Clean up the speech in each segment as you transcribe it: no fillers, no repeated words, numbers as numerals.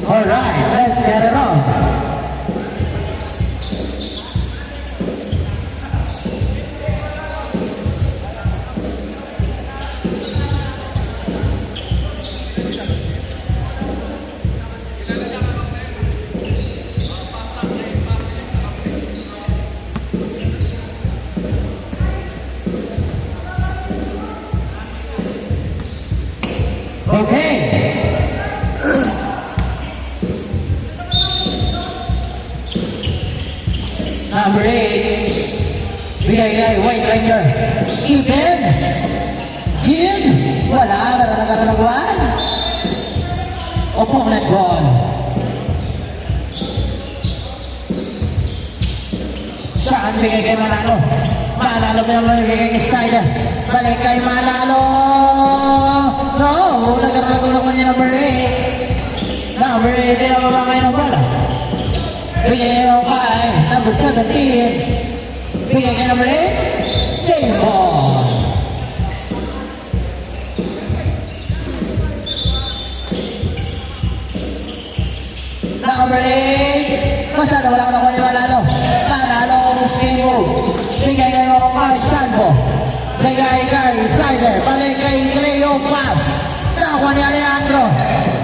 Alright, let's get it on. Okay. Number 8. Bigay kay White Ranger. Even. Jin. Wala. Nagkakalagwan. Opponent ball. Saan bigay kay Manalo? Manalo ba naman bigay kay Snyder? Balik kay Manalo. No. Nagkakalagwan niya number 8. Number 8. Hindi na mabangay ng bola. Bigay niyo kay number 17. Bigay kay number 8. Same ball. Number 8. Masyado wala ka na kunin Manalo. Manalo spin move. Bigay niyo kay Sanbo. Bigay kay Sider. Balik kay Cleo Pass. Nakuha ni Alejandro.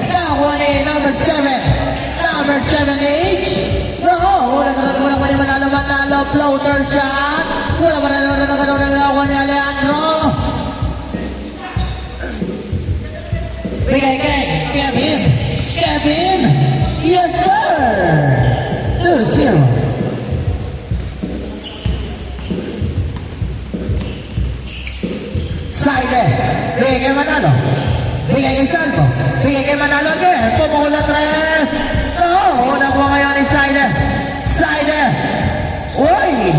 Nakuha ni number 7. Number 7H. No, wala pa ni Manalo, floater shot. Wala pa na ni Alejandro. Bigay kay Kevin. Kevin. Yes, sir. 2-0. Side. Bigay kay Manalo. Bigay kay Salvo. Bigay kay Manalo again. Pumukul na 3. No, nakuha ngayon ni Sider. Sider. Uy!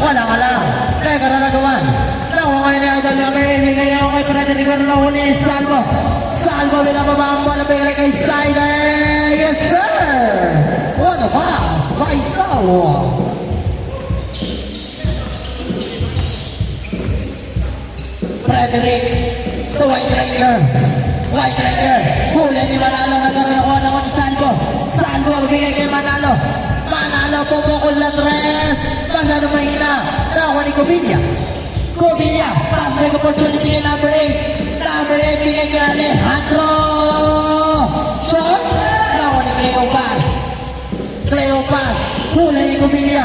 Wala ka lang. Teka na nagawan. Nakuha ngayon ni Idol Yamir. Bigay ako kay Freddy Carlo ni Salvo. Salvo binababa ang bola. Bigay kay Sider. Yes, sir! What a pass by Salvo. Frederick. The White Ranger. White Ranger. Huli ni Manalo. Nagkaroon ako ng Salvo. Salvo. Bigay kay Manalo. Manalo pumukul na 3. Masyado mahina. Nakuha ni Cubilla. Cubilla. Pass break opportunity kay number 8. Number 8. Bigay kay Alejandro. Shot. Nakuha ni Cleo Pass. Cleo Pass. Huli ni Cubilla.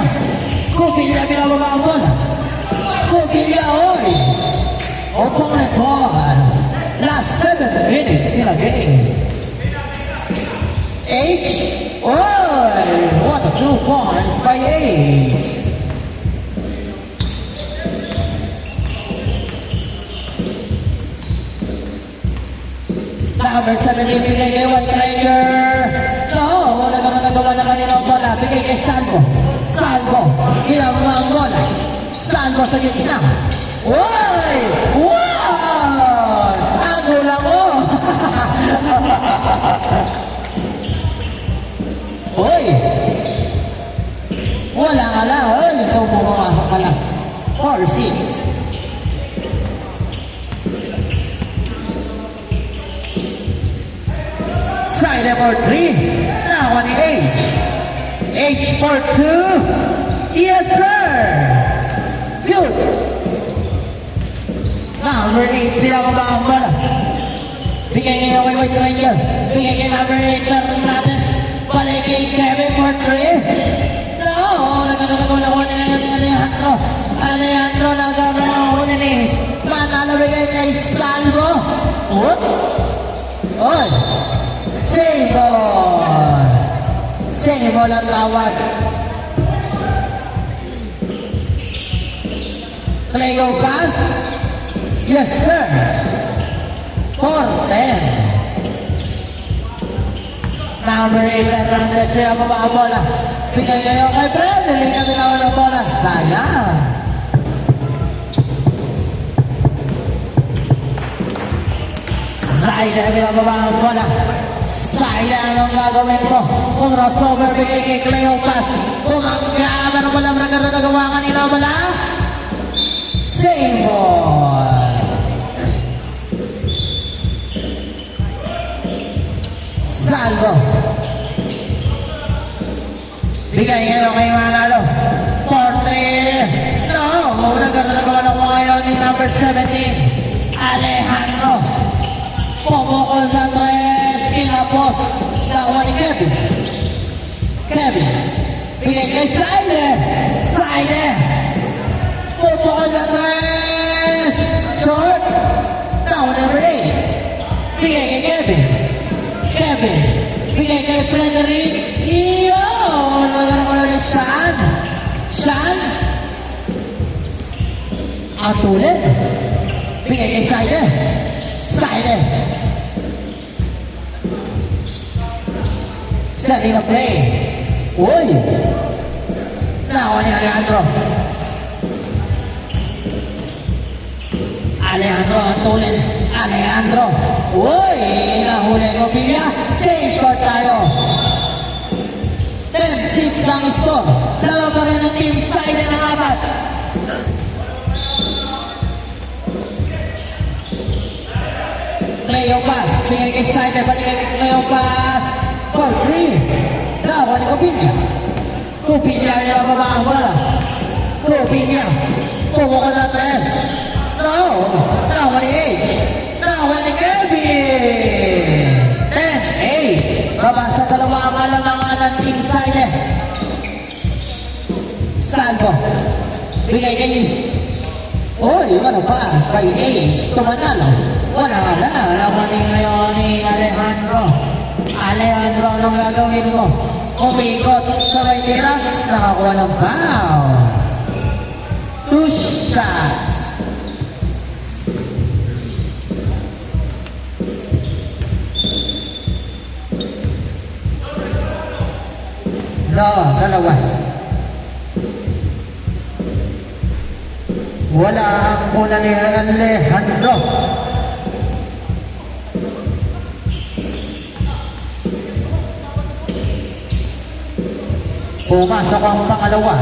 Cubilla binababa ang bola. Cubilla. Oy. Opponent ball. Last 7 minutes in a game. H. Oh, what a 2 points by H. Number 17, bigay kay White Ranger. No, nagagawa na kanina ang bola. Bigay kay Salvo. Salvo. Ginagawa ang bola. Salvo sa gitna. Uy! Wow! Ang hula mo! Uy! Wala ka lang. Uy! Ikaw pumasok ka lang. 4-6. Side for 3. Now on the H. H for 2. Yes, sir! Good! Number 8, pinababa ang bola. Bigay ngayon kay White Ranger. Bigay kay number 8, Fernandez. Balik kay Kevin for 3. No, nagkakaroon ako ni Alejandro. Alejandro nagkakaroon ako ni Nings. Manalo bigay kay Salvo. What? Oy! Same ball. Same ball ang tawag. Cleo Pass. Yes, sir. 4-10. Number 8, Fernandez. Pinababa ang bola. Bigay kayo kay Fred. Hindi kami naman ang bola. Sayang. Sayang. Pinababa ang bola. Sayang ang gagawin ko. Kung crossover, bigay kay Cleo Pass. Kumangga. Meron mo lang nagagawa kanina bola. Same ball. Salvo. Bigay ngayon kay Manalo. 4-3. No, nagkaroon ako ngayon ni number 17. Alejandro. Pumukol na 3. Kinapos. Nakuha ni Kevin. Kevin. Bigay kay Slider. Slider. Pumukol na 3. Short. Nakuha number 8. Bigay kay Kevin. Kevin. Bigay kay Frederick. Iyon. Nagkaroon ni Sean. Sean. Atulin. Bigay kay Slider. Slider. Setting a play. Uy. Nakuha ni Alejandro. Alejandro Atulin. Alejandro. Uy. Nahuli ko Pilla. Change court tayo. 10-6 ang score. Laban pa rin ang team side ng apat. Leo pass. Bigay kay Slider. Balik kay Leo pass. 4-3. Nakuha ni Copilla. Copilla yung bababa ang bola. Copilla. Pumukol na 3. No. Nakuha ni H. Nakuha ni Kevin. 10-8. Babasa dalawa ang alamangan ng team side. Salvo. Bigay kay Uy, ano pa? Kay Ace. Tumanalo. Wala. Nakuha ni ngayon ni Alejandro. Alejandro, anong gagawin mo? Umikot sa may tira. Nakakuha ng foul. 2 shots. No, dalawa. Wala ang una ni Alejandro. Pumasok ang pangalawa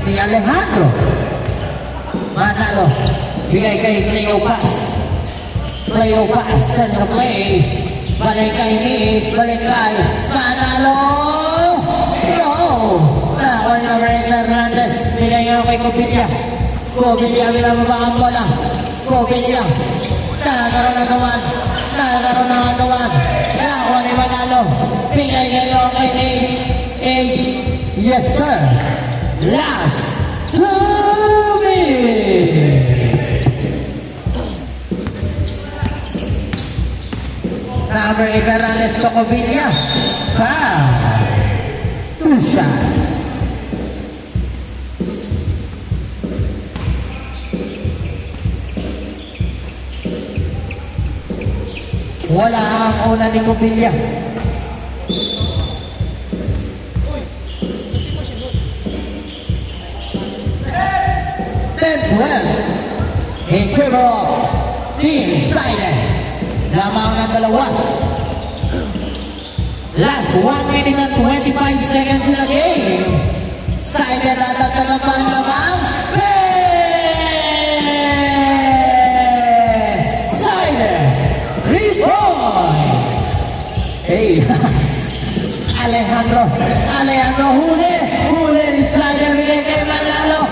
ni Alejandro. Manalo. Bigay kay Cleo Pass. Cleo Pass. Send the play. Balik kay Miss. Balik kay Manalo. No. Nakuha ni Hernandez. Bigay nga kay Copilla. Copilla binababa ang bola. Copilla. Nagkaroon ng gawan. Nagkaroon ng gawan. Nakuha ni Manalo. Bigay kayo kay H. Yes, sir. Last 2 minutes. Number 8, Hernandez to Copilla. 2 shots. Wala ang una ni Copilla. Incredible team side. Lamang ng dalawa. Last 1 minute and 25 seconds in the game. Side at ang lamang. Side 3 points. Hey. Alejandro huli ni Slider. Bigay kay Manalo.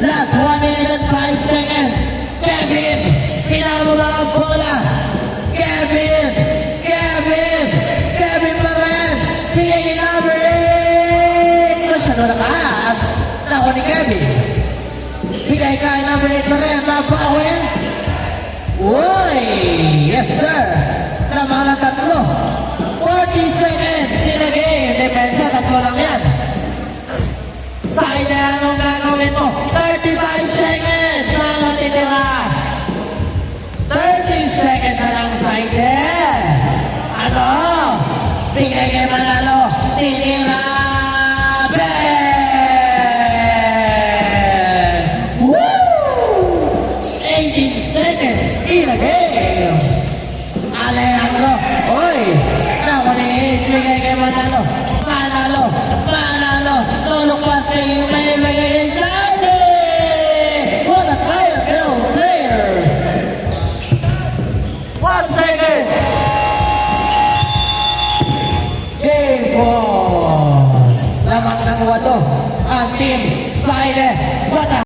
Last 1 minute and 5 seconds. Kevin, pinababa ang bola. Kevin pa rin. Bigay ni number 8. Masyado nakaas. Nakuha ni Kevin. Bigay kay number 8 pa rin. Mapakawin. Uy! Yes, sir. Lamang lang 3. 40 seconds in the game. Depensa, 3 lang yan. Side, anong gagawin mo? 35 seconds ang natitira. 30 seconds na lang side. Ano? Bigay kay Manalo. Tinira. Ben! Woo! 18 seconds in a game. Lamang ng 8 ang Team Silent Bata.